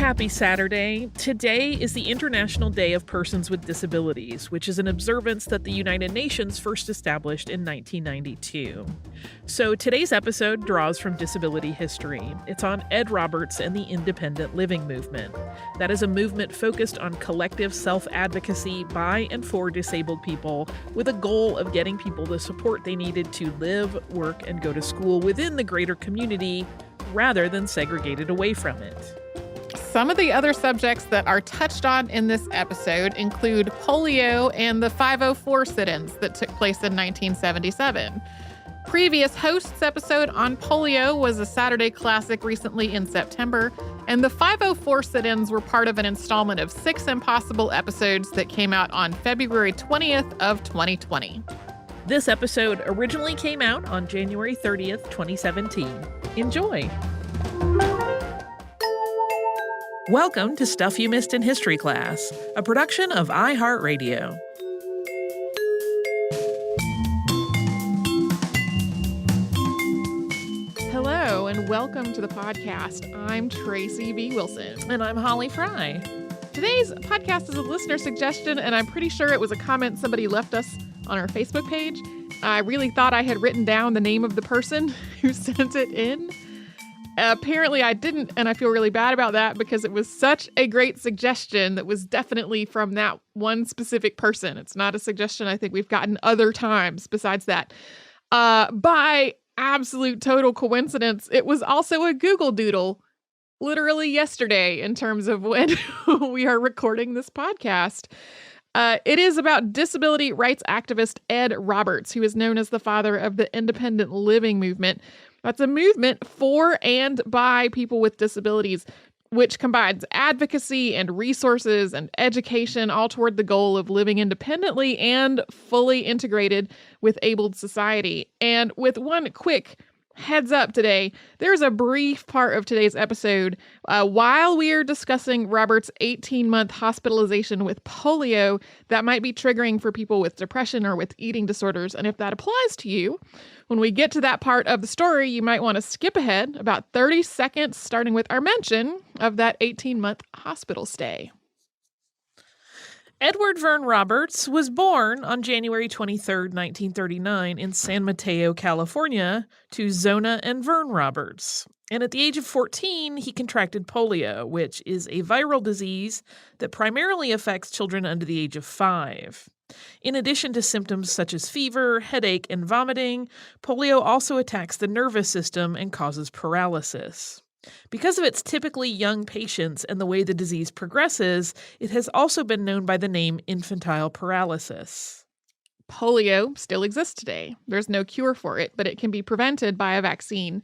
Happy Saturday. Today is the International Day of Persons with Disabilities, which is an observance that the United Nations first established in 1992. So today's episode draws from disability history. It's on Ed Roberts and the independent living movement. That is a movement focused on collective self-advocacy by and for disabled people, with a goal of getting people the support they needed to live, work, and go to school within the greater community, rather than segregated away from it. Some of the other subjects that are touched on in this episode include polio and the 504 sit-ins that took place in 1977. Previous hosts episode on polio was a Saturday Classic recently in September, and the 504 sit-ins were part of an installment of 6 Impossible episodes that came out on February 20th of 2020. This episode originally came out on January 30th, 2017. Enjoy! Welcome to Stuff You Missed in History Class, a production of iHeartRadio. Hello, and welcome to the podcast. I'm Tracy B. Wilson. And I'm Holly Fry. Today's podcast is a listener suggestion, and I'm pretty sure it was a comment somebody left us on our Facebook page. I really thought I had written down the name of the person who sent it in. Apparently I didn't, and I feel really bad about that because it was such a great suggestion that was definitely from that one specific person. It's not a suggestion I think we've gotten other times besides that. By absolute total coincidence, it was also a Google Doodle literally yesterday in terms of when we are recording this podcast. It is about disability rights activist Ed Roberts, who is known as the father of the independent living movement. That's a movement for and by people with disabilities, which combines advocacy and resources and education, all toward the goal of living independently and fully integrated with abled society. And with one quick heads up today, there's a brief part of today's episode while we are discussing Robert's 18-month hospitalization with polio that might be triggering for people with depression or with eating disorders. And if that applies to you, when we get to that part of the story, you might want to skip ahead about 30 seconds, starting with our mention of that 18-month hospital stay. Edward Vern Roberts was born on January 23, 1939 in San Mateo, California, to Zona and Vern Roberts. And at the age of 14, he contracted polio, which is a viral disease that primarily affects children under the age of 5. In addition to symptoms such as fever, headache, and vomiting, polio also attacks the nervous system and causes paralysis. Because of its typically young patients and the way the disease progresses, it has also been known by the name infantile paralysis. Polio still exists today. There's no cure for it, but it can be prevented by a vaccine.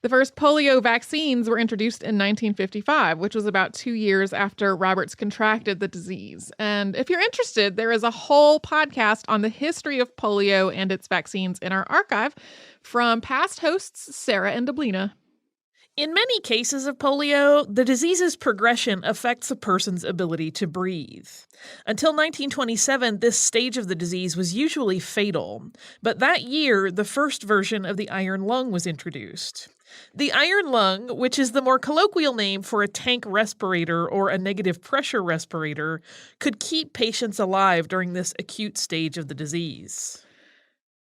The first polio vaccines were introduced in 1955, which was about 2 years after Roberts contracted the disease. And if you're interested, there is a whole podcast on the history of polio and its vaccines in our archive from past hosts Sarah and Deblina. In many cases of polio, the disease's progression affects a person's ability to breathe. Until 1927, this stage of the disease was usually fatal, but that year, the first version of the iron lung was introduced. The iron lung, which is the more colloquial name for a tank respirator or a negative pressure respirator, could keep patients alive during this acute stage of the disease.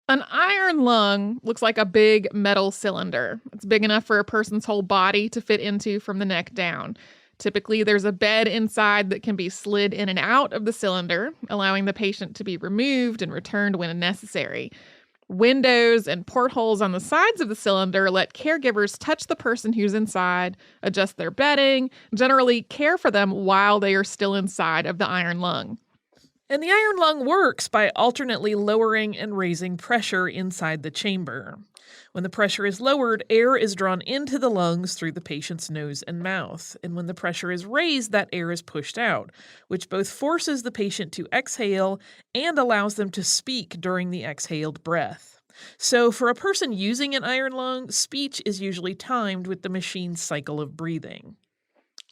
An iron lung looks like a big metal cylinder. It's big enough for a person's whole body to fit into from the neck down. Typically, there's a bed inside that can be slid in and out of the cylinder, allowing the patient to be removed and returned when necessary. Windows and portholes on the sides of the cylinder let caregivers touch the person who's inside, adjust their bedding, generally care for them while they are still inside of the iron lung. And the iron lung works by alternately lowering and raising pressure inside the chamber. When the pressure is lowered, air is drawn into the lungs through the patient's nose and mouth. And when the pressure is raised, that air is pushed out, which both forces the patient to exhale and allows them to speak during the exhaled breath. So for a person using an iron lung, speech is usually timed with the machine's cycle of breathing.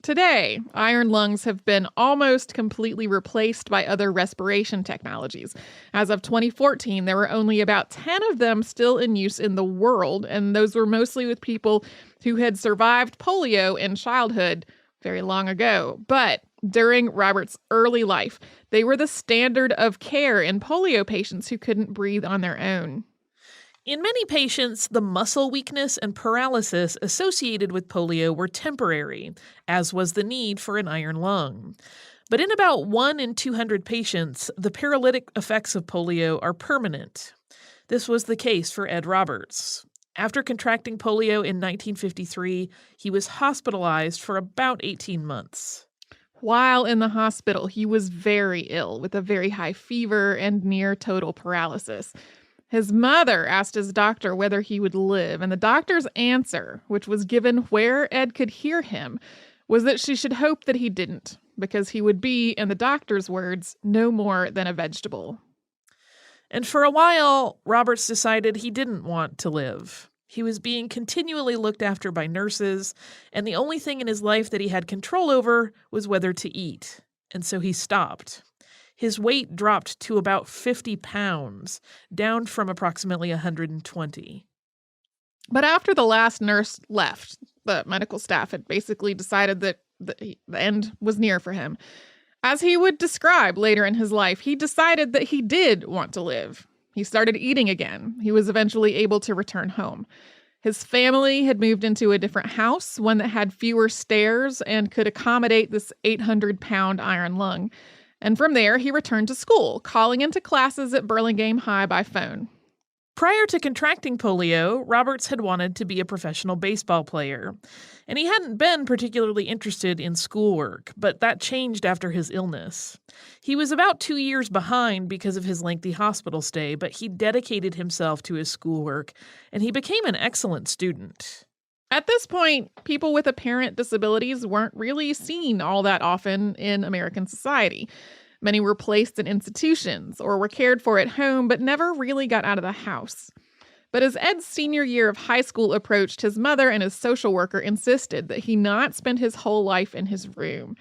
Today, iron lungs have been almost completely replaced by other respiration technologies. As of 2014, there were only about 10 of them still in use in the world, and those were mostly with people who had survived polio in childhood very long ago. But during Robert's early life, they were the standard of care in polio patients who couldn't breathe on their own. In many patients, the muscle weakness and paralysis associated with polio were temporary, as was the need for an iron lung. But in about 1 in 200 patients, the paralytic effects of polio are permanent. This was the case for Ed Roberts. After contracting polio in 1953, he was hospitalized for about 18 months. While in the hospital, he was very ill with a very high fever and near total paralysis. His mother asked his doctor whether he would live, and the doctor's answer, which was given where Ed could hear him, was that she should hope that he didn't, because he would be, in the doctor's words, no more than a vegetable. And for a while, Roberts decided he didn't want to live. He was being continually looked after by nurses, and the only thing in his life that he had control over was whether to eat. And so he stopped. His weight dropped to about 50 pounds, down from approximately 120. But after the last nurse left, the medical staff had basically decided that the end was near for him. As he would describe later in his life, he decided that he did want to live. He started eating again. He was eventually able to return home. His family had moved into a different house, one that had fewer stairs and could accommodate this 800-pound iron lung. And from there, he returned to school, calling into classes at Burlingame High by phone. Prior to contracting polio, Roberts had wanted to be a professional baseball player, and he hadn't been particularly interested in schoolwork, but that changed after his illness. He was about 2 years behind because of his lengthy hospital stay, but he dedicated himself to his schoolwork, and he became an excellent student. At this point, people with apparent disabilities weren't really seen all that often in American society. Many were placed in institutions or were cared for at home, but never really got out of the house. But as Ed's senior year of high school approached, his mother and his social worker insisted that he not spend his whole life in his room.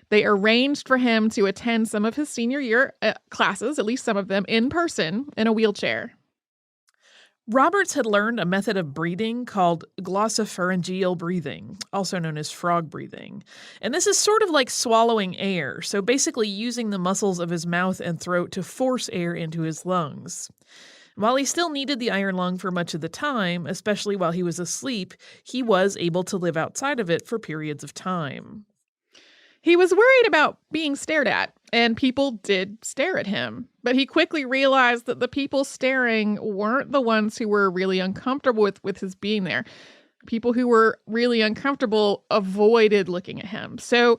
They arranged for him to attend some of his senior year classes, at least some of them, in person, in a wheelchair. Roberts had learned a method of breathing called glossopharyngeal breathing, also known as frog breathing. And this is sort of like swallowing air, so basically using the muscles of his mouth and throat to force air into his lungs. While he still needed the iron lung for much of the time, especially while he was asleep, he was able to live outside of it for periods of time. He was worried about being stared at, and people did stare at him. But he quickly realized that the people staring weren't the ones who were really uncomfortable with his being there. People who were really uncomfortable avoided looking at him. So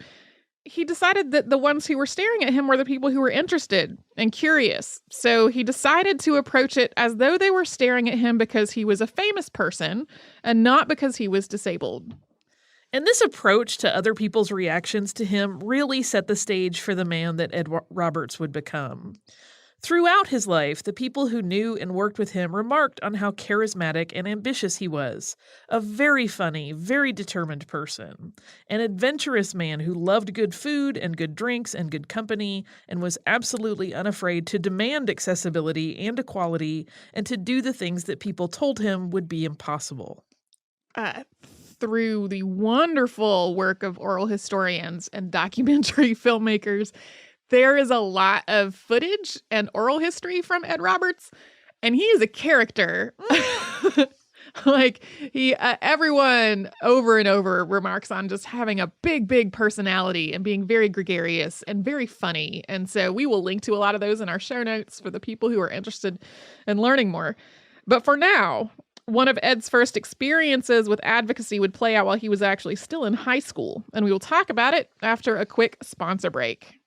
he decided that the ones who were staring at him were the people who were interested and curious. So he decided to approach it as though they were staring at him because he was a famous person and not because he was disabled. And this approach to other people's reactions to him really set the stage for the man that Ed Roberts would become. Throughout his life, the people who knew and worked with him remarked on how charismatic and ambitious he was. A very funny, very determined person. An adventurous man who loved good food and good drinks and good company and was absolutely unafraid to demand accessibility and equality and to do the things that people told him would be impossible. Through the wonderful work of oral historians and documentary filmmakers, there is a lot of footage and oral history from Ed Roberts, and he is a character. Everyone over and over remarks on just having a big personality and being very gregarious and very funny. And so we will link to a lot of those in our show notes for the people who are interested in learning more. But for now, one of Ed's first experiences with advocacy would play out while he was actually still in high school, and we will talk about it after a quick sponsor break.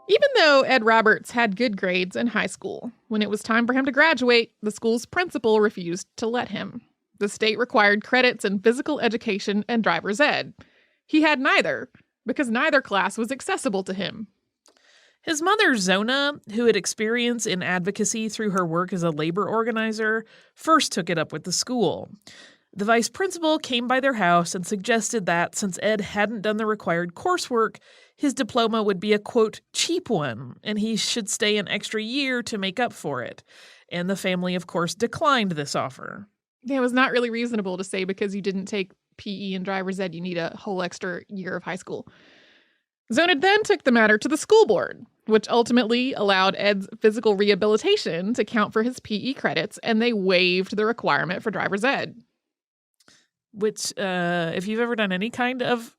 Even though Ed Roberts had good grades in high school, when it was time for him to graduate, the school's principal refused to let him. The state required credits in physical education and driver's ed. He had neither, because neither class was accessible to him. His mother, Zona, who had experience in advocacy through her work as a labor organizer, first took it up with the school. The vice principal came by their house and suggested that since Ed hadn't done the required coursework, his diploma would be a, quote, cheap one, and he should stay an extra year to make up for it. And the family, of course, declined this offer. Yeah, it was not really reasonable to say because you didn't take PE and driver's ed, you need a whole extra year of high school. Zona then took the matter to the school board, which ultimately allowed Ed's physical rehabilitation to count for his PE credits, and they waived the requirement for driver's ed. Which, if you've ever done any kind of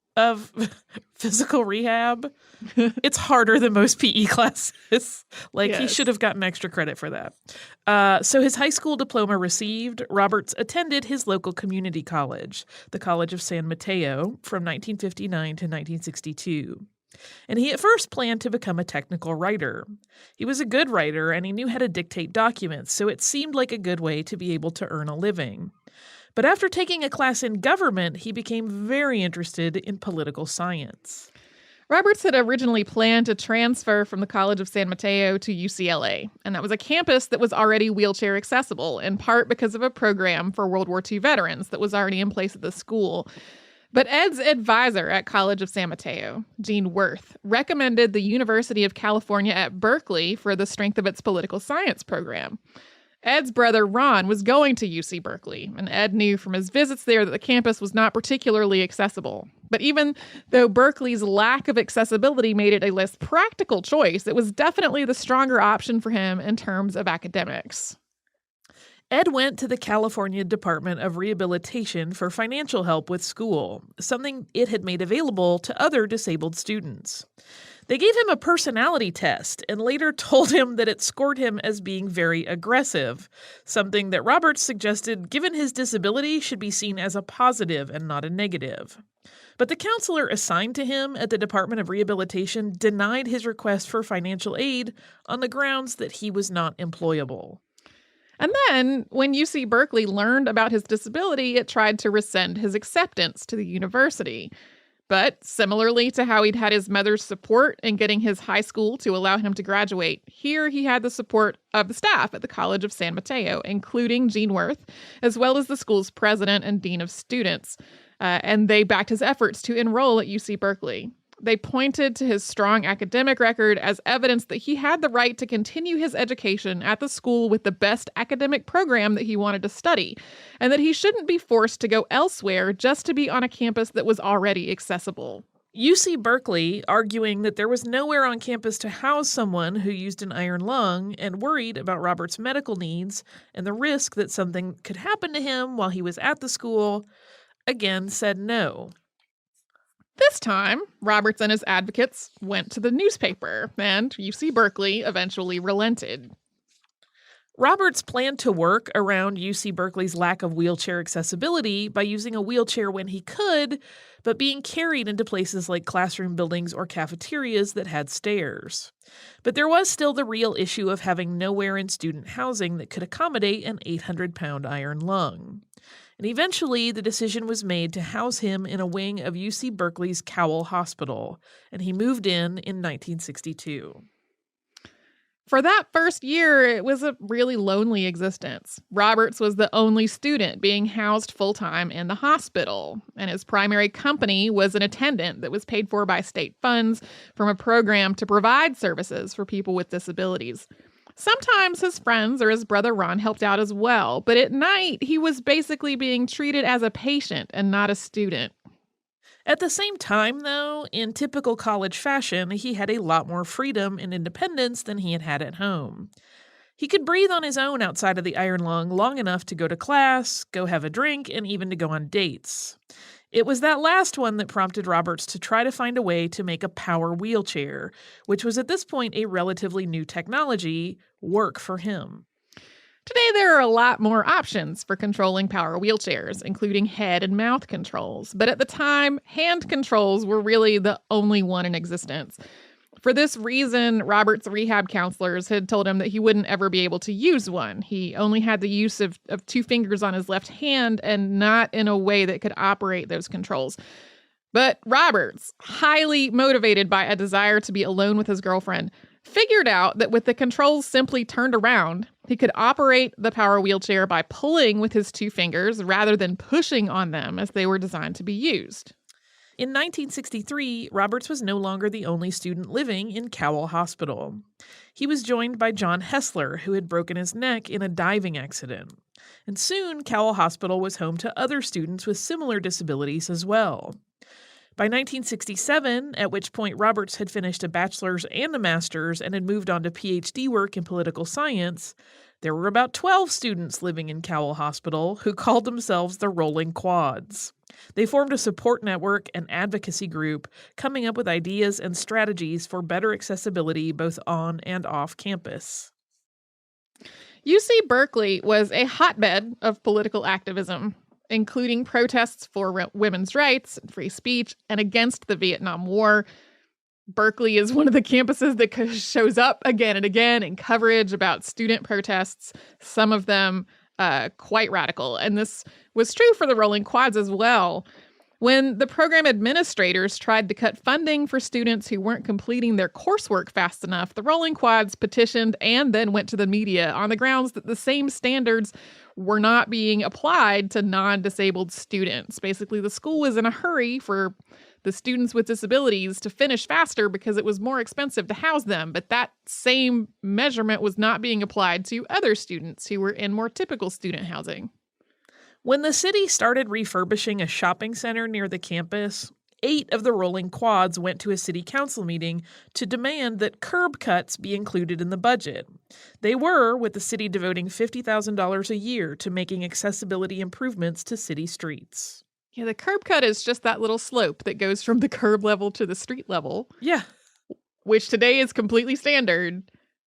physical rehab, it's harder than most PE classes. He should have gotten extra credit for that. So his high school diploma received, Roberts attended his local community college, the College of San Mateo, from 1959 to 1962. And he at first planned to become a technical writer. He was a good writer and he knew how to dictate documents, so it seemed like a good way to be able to earn a living. But after taking a class in government, he became very interested in political science. Roberts had originally planned to transfer from the College of San Mateo to UCLA, and that was a campus that was already wheelchair accessible, in part because of a program for World War II veterans that was already in place at the school. But Ed's advisor at College of San Mateo, Gene Worth, recommended the University of California at Berkeley for the strength of its political science program. Ed's brother, Ron, was going to UC Berkeley, and Ed knew from his visits there that the campus was not particularly accessible. But even though Berkeley's lack of accessibility made it a less practical choice, it was definitely the stronger option for him in terms of academics. Ed went to the California Department of Rehabilitation for financial help with school, something it had made available to other disabled students. They gave him a personality test and later told him that it scored him as being very aggressive, something that Roberts suggested, given his disability, should be seen as a positive and not a negative. But the counselor assigned to him at the Department of Rehabilitation denied his request for financial aid on the grounds that he was not employable. And then, when UC Berkeley learned about his disability, it tried to rescind his acceptance to the university. But similarly to how he'd had his mother's support in getting his high school to allow him to graduate, here he had the support of the staff at the College of San Mateo, including Gene Worth, as well as the school's president and dean of students. And they backed his efforts to enroll at UC Berkeley. They pointed to his strong academic record as evidence that he had the right to continue his education at the school with the best academic program that he wanted to study, and that he shouldn't be forced to go elsewhere just to be on a campus that was already accessible. UC Berkeley, arguing that there was nowhere on campus to house someone who used an iron lung and worried about Robert's medical needs and the risk that something could happen to him while he was at the school, again said no. This time, Roberts and his advocates went to the newspaper, and UC Berkeley eventually relented. Roberts planned to work around UC Berkeley's lack of wheelchair accessibility by using a wheelchair when he could, but being carried into places like classroom buildings or cafeterias that had stairs. But there was still the real issue of having nowhere in student housing that could accommodate an 800-pound iron lung. And eventually, the decision was made to house him in a wing of UC Berkeley's Cowell Hospital, and he moved in 1962. For that first year, it was a really lonely existence. Roberts was the only student being housed full-time in the hospital, and his primary company was an attendant that was paid for by state funds from a program to provide services for people with disabilities. Sometimes his friends or his brother Ron helped out as well, but at night he was basically being treated as a patient and not a student. At the same time, though, in typical college fashion, he had a lot more freedom and independence than he had had at home. He could breathe on his own outside of the iron lung long enough to go to class, go have a drink, and even to go on dates. It was that last one that prompted Roberts to try to find a way to make a power wheelchair, which was at this point a relatively new technology, work for him. Today, there are a lot more options for controlling power wheelchairs, including head and mouth controls. But at the time, hand controls were really the only one in existence. For this reason, Robert's rehab counselors had told him that he wouldn't ever be able to use one. He only had the use of 2 fingers on his left hand and not in a way that could operate those controls. But Roberts, highly motivated by a desire to be alone with his girlfriend, figured out that with the controls simply turned around, He could operate the power wheelchair by pulling with his 2 fingers rather than pushing on them as they were designed to be used. In 1963, Roberts was no longer the only student living in Cowell Hospital. He was joined by John Hessler, who had broken his neck in a diving accident. And soon, Cowell Hospital was home to other students with similar disabilities as well. By 1967, at which point Roberts had finished a bachelor's and a master's and had moved on to PhD work in political science, there were about 12 students living in Cowell Hospital who called themselves the Rolling Quads. They formed a support network and advocacy group, coming up with ideas and strategies for better accessibility both on and off campus. UC Berkeley was a hotbed of political activism, including protests for women's rights, free speech, and against the Vietnam War. Berkeley is one of the campuses that shows up again and again in coverage about student protests, some of them quite radical. And this was true for the Rolling Quads as well. When the program administrators tried to cut funding for students who weren't completing their coursework fast enough, the Rolling Quads petitioned and then went to the media on the grounds that the same standards were not being applied to non-disabled students. Basically, the school was in a hurry for the students with disabilities to finish faster because it was more expensive to house them. But that same measurement was not being applied to other students who were in more typical student housing. When the city started refurbishing a shopping center near the campus, 8 of the Rolling Quads went to a city council meeting to demand that curb cuts be included in the budget. They were, with the city devoting $50,000 a year to making accessibility improvements to city streets. Yeah, the curb cut is just that little slope that goes from the curb level to the street level. Yeah. Which today is completely standard,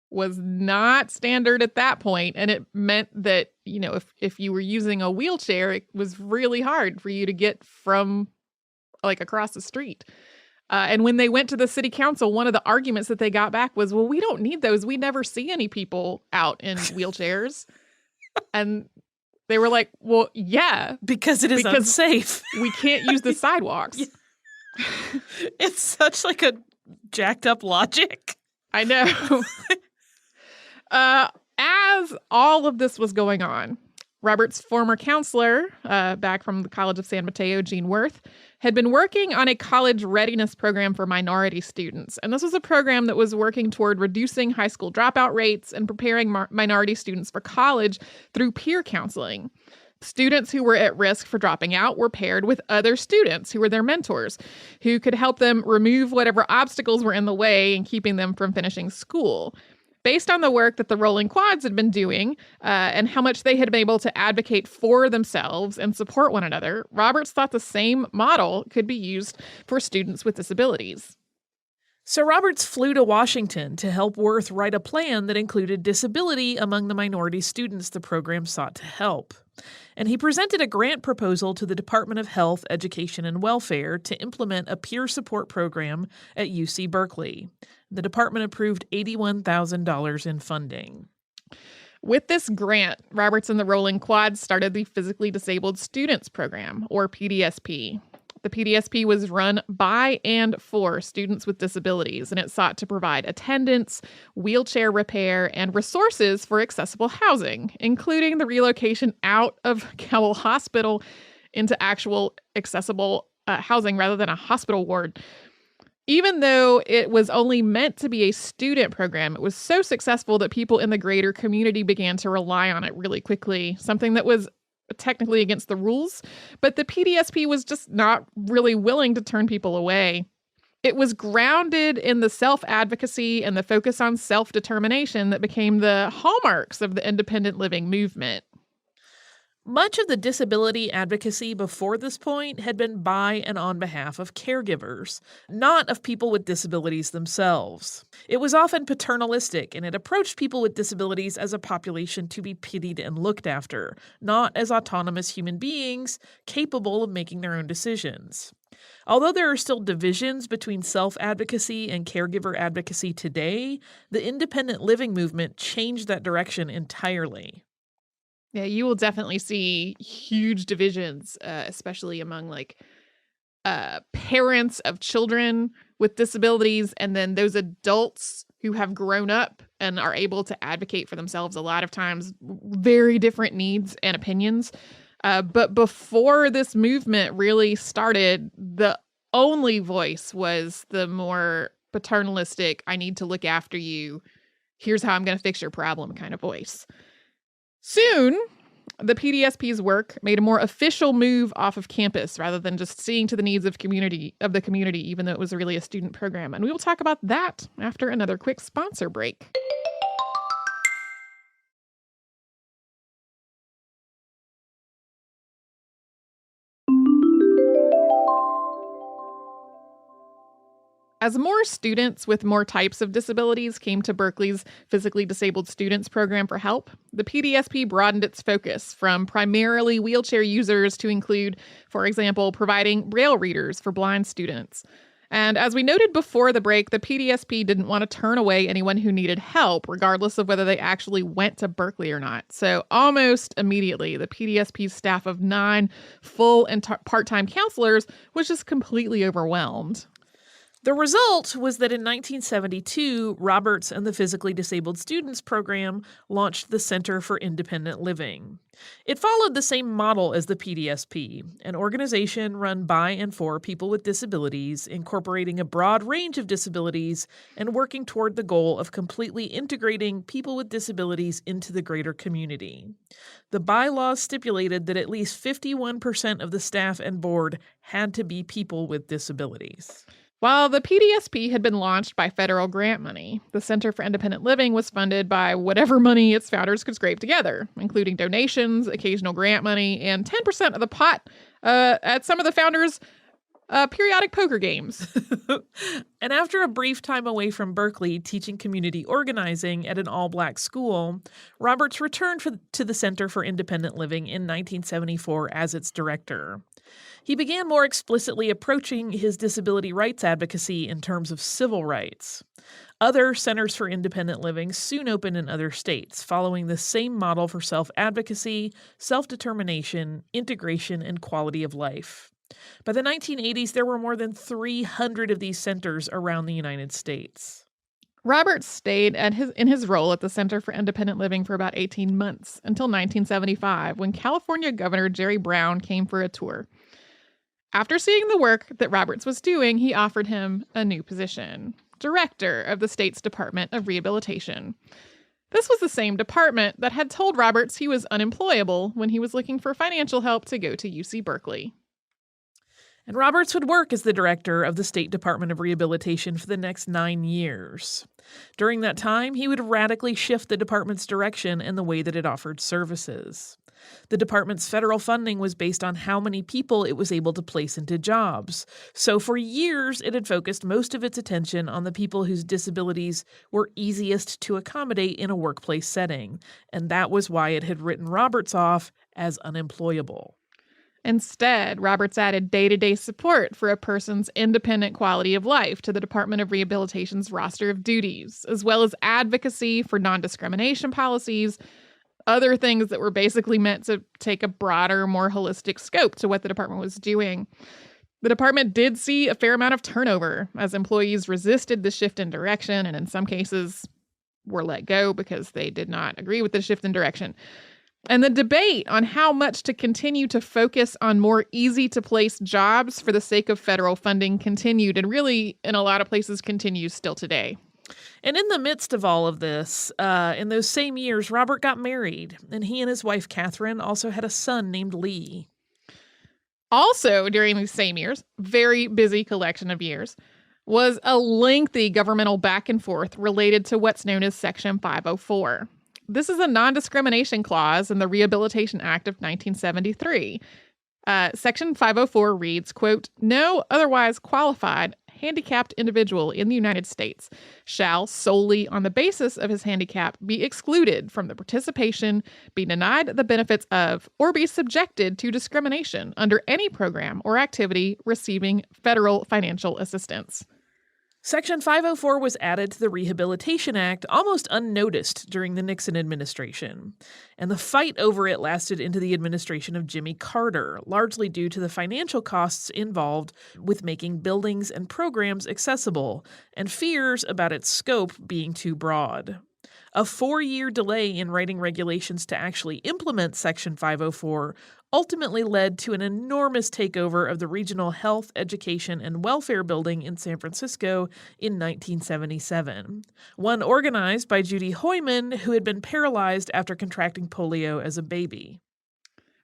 was not standard at that point. And it meant that, you know, if you were using a wheelchair, it was really hard for you to get from like across the street. And when they went to the city council, one of the arguments that they got back was, well, we don't need those. We never see any people out in wheelchairs. And they were like, well, yeah. Because it is unsafe. We can't use the sidewalks. Yeah. It's such like a jacked up logic. I know. As all of this was going on, Robert's former counselor, back from the College of San Mateo, Gene Worth, had been working on a college readiness program for minority students. And this was a program that was working toward reducing high school dropout rates and preparing minority students for college through peer counseling. Students who were at risk for dropping out were paired with other students who were their mentors, who could help them remove whatever obstacles were in the way and keeping them from finishing school. Based on the work that the Rolling Quads had been doing and how much they had been able to advocate for themselves and support one another, Roberts thought the same model could be used for students with disabilities. So Roberts flew to Washington to help Worth write a plan that included disability among the minority students the program sought to help. And he presented a grant proposal to the Department of Health, Education, and Welfare to implement a peer support program at UC Berkeley. The department approved $81,000 in funding. With this grant, Roberts and the Rolling Quads started the Physically Disabled Students Program, or PDSP. The PDSP was run by and for students with disabilities, and it sought to provide attendance, wheelchair repair, and resources for accessible housing, including the relocation out of Cowell Hospital into actual accessible housing rather than a hospital ward. Even though it was only meant to be a student program, it was so successful that people in the greater community began to rely on it really quickly, something that was technically against the rules, but the PDSP was just not really willing to turn people away. It was grounded in the self-advocacy and the focus on self-determination that became the hallmarks of the independent living movement. Much of the disability advocacy before this point had been by and on behalf of caregivers, not of people with disabilities themselves. It was often paternalistic, and it approached people with disabilities as a population to be pitied and looked after, not as autonomous human beings capable of making their own decisions. Although there are still divisions between self-advocacy and caregiver advocacy today, the independent living movement changed that direction entirely. Yeah, you will definitely see huge divisions, especially among parents of children with disabilities, and then those adults who have grown up and are able to advocate for themselves a lot of times, very different needs and opinions. But before this movement really started, the only voice was the more paternalistic, I need to look after you, here's how I'm going to fix your problem kind of voice. Soon, the PDSP's work made a more official move off of campus rather than just seeing to the needs of the community, even though it was really a student program. And we will talk about that after another quick sponsor break. As more students with more types of disabilities came to Berkeley's Physically Disabled Students Program for help, the PDSP broadened its focus from primarily wheelchair users to include, for example, providing Braille readers for blind students. And as we noted before the break, the PDSP didn't want to turn away anyone who needed help, regardless of whether they actually went to Berkeley or not. So almost immediately, the PDSP's staff of 9 full and part-time counselors was just completely overwhelmed. The result was that in 1972, Roberts and the Physically Disabled Students Program launched the Center for Independent Living. It followed the same model as the PDSP, an organization run by and for people with disabilities, incorporating a broad range of disabilities and working toward the goal of completely integrating people with disabilities into the greater community. The bylaws stipulated that at least 51% of the staff and board had to be people with disabilities. While the PDSP had been launched by federal grant money, the Center for Independent Living was funded by whatever money its founders could scrape together, including donations, occasional grant money, and 10% of the pot at some of the founders' periodic poker games. And after a brief time away from Berkeley teaching community organizing at an all-black school, Roberts returned to the Center for Independent Living in 1974 as its director. He began more explicitly approaching his disability rights advocacy in terms of civil rights. Other centers for independent living soon opened in other states, following the same model for self-advocacy, self-determination, integration, and quality of life. By the 1980s, there were more than 300 of these centers around the United States. Roberts stayed in his role at the Center for Independent Living for about 18 months, until 1975, when California Governor Jerry Brown came for a tour. After seeing the work that Roberts was doing, he offered him a new position, director of the state's Department of Rehabilitation. This was the same department that had told Roberts he was unemployable when he was looking for financial help to go to UC Berkeley. And Roberts would work as the director of the State Department of Rehabilitation for the next 9 years. During that time, he would radically shift the department's direction and the way that it offered services. The department's federal funding was based on how many people it was able to place into jobs. So for years, it had focused most of its attention on the people whose disabilities were easiest to accommodate in a workplace setting. And that was why it had written Roberts off as unemployable. Instead, Roberts added day-to-day support for a person's independent quality of life to the Department of Rehabilitation's roster of duties, as well as advocacy for non-discrimination policies, other things that were basically meant to take a broader, more holistic scope to what the department was doing. The department did see a fair amount of turnover as employees resisted the shift in direction and in some cases were let go because they did not agree with the shift in direction. And the debate on how much to continue to focus on more easy-to-place jobs for the sake of federal funding continued, and really, in a lot of places, continues still today. And in the midst of all of this, in those same years, Robert got married, and he and his wife, Catherine, also had a son named Lee. Also, during these same years, very busy collection of years, was a lengthy governmental back and forth related to what's known as Section 504. This is a non-discrimination clause in the Rehabilitation Act of 1973. Section 504 reads, quote, "No otherwise qualified handicapped individual in the United States shall, solely on the basis of his handicap, be excluded from the participation, be denied the benefits of, or be subjected to discrimination under any program or activity receiving federal financial assistance." Section 504 was added to the Rehabilitation Act almost unnoticed during the Nixon administration, and the fight over it lasted into the administration of Jimmy Carter, largely due to the financial costs involved with making buildings and programs accessible, and fears about its scope being too broad. A 4-year delay in writing regulations to actually implement Section 504 ultimately led to an enormous takeover of the Regional Health, Education, and Welfare Building in San Francisco in 1977, one organized by Judy Hoyman, who had been paralyzed after contracting polio as a baby.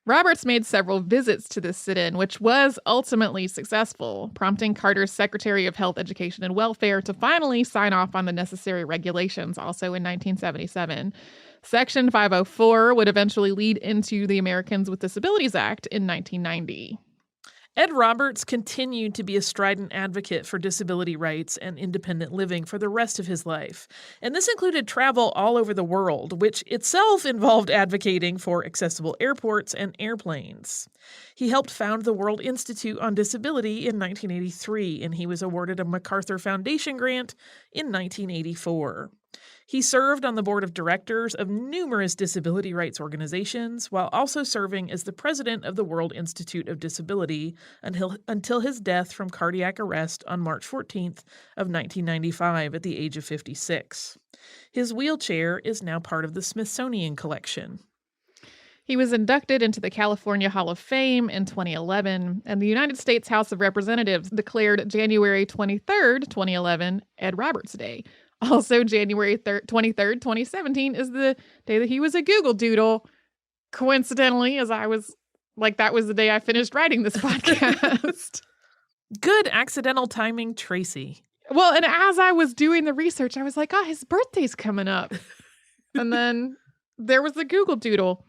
Roberts made several visits to this sit-in, which was ultimately successful, prompting Carter's Secretary of Health, Education, and Welfare to finally sign off on the necessary regulations, also in 1977. Section 504 would eventually lead into the Americans with Disabilities Act in 1990. Ed Roberts continued to be a strident advocate for disability rights and independent living for the rest of his life, and this included travel all over the world, which itself involved advocating for accessible airports and airplanes. He helped found the World Institute on Disability in 1983, and he was awarded a MacArthur Foundation grant in 1984. He served on the board of directors of numerous disability rights organizations, while also serving as the president of the World Institute of Disability until his death from cardiac arrest on March 14th of 1995 at the age of 56. His wheelchair is now part of the Smithsonian collection. He was inducted into the California Hall of Fame in 2011, and the United States House of Representatives declared January 23rd, 2011, Ed Roberts Day. Also, January 23rd, 2017 is the day that he was a Google Doodle. Coincidentally, as I was like, that was the day I finished writing this podcast. Good accidental timing, Tracy. Well, and as I was doing the research, I was like, his birthday's coming up. And then there was the Google Doodle.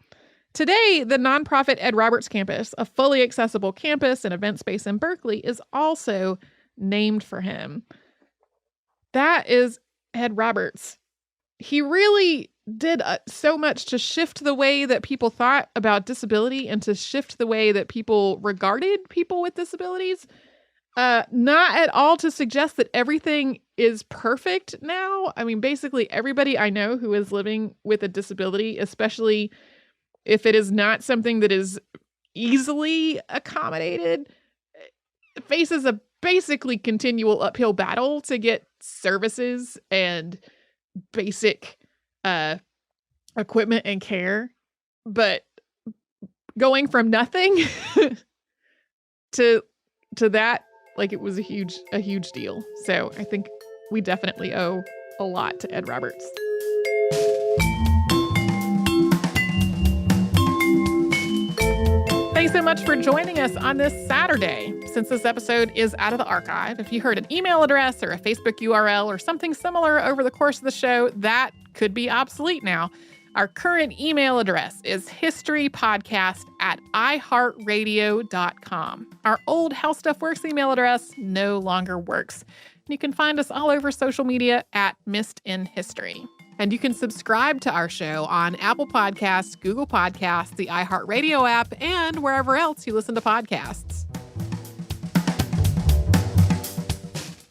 Today, the nonprofit Ed Roberts Campus, a fully accessible campus and event space in Berkeley, is also named for him. That is Ed Roberts. He really did so much to shift the way that people thought about disability and to shift the way that people regarded people with disabilities. Not at all to suggest that everything is perfect now. I mean, basically everybody I know who is living with a disability, especially if it is not something that is easily accommodated, faces a basically continual uphill battle to get services and basic equipment and care. But going from nothing to that, like, it was a huge deal. So I think we definitely owe a lot to Ed Roberts. Thanks so much for joining us on this Saturday. Since this episode is out of the archive, if you heard an email address or a Facebook URL or something similar over the course of the show, that could be obsolete now. Our current email address is historypodcast@iheartradio.com. Our old How Stuff Works email address no longer works. You can find us all over social media at Missed in History. And you can subscribe to our show on Apple Podcasts, Google Podcasts, the iHeartRadio app, and wherever else you listen to podcasts.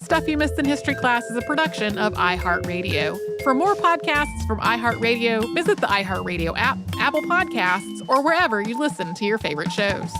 Stuff You Missed in History Class is a production of iHeartRadio. For more podcasts from iHeartRadio, visit the iHeartRadio app, Apple Podcasts, or wherever you listen to your favorite shows.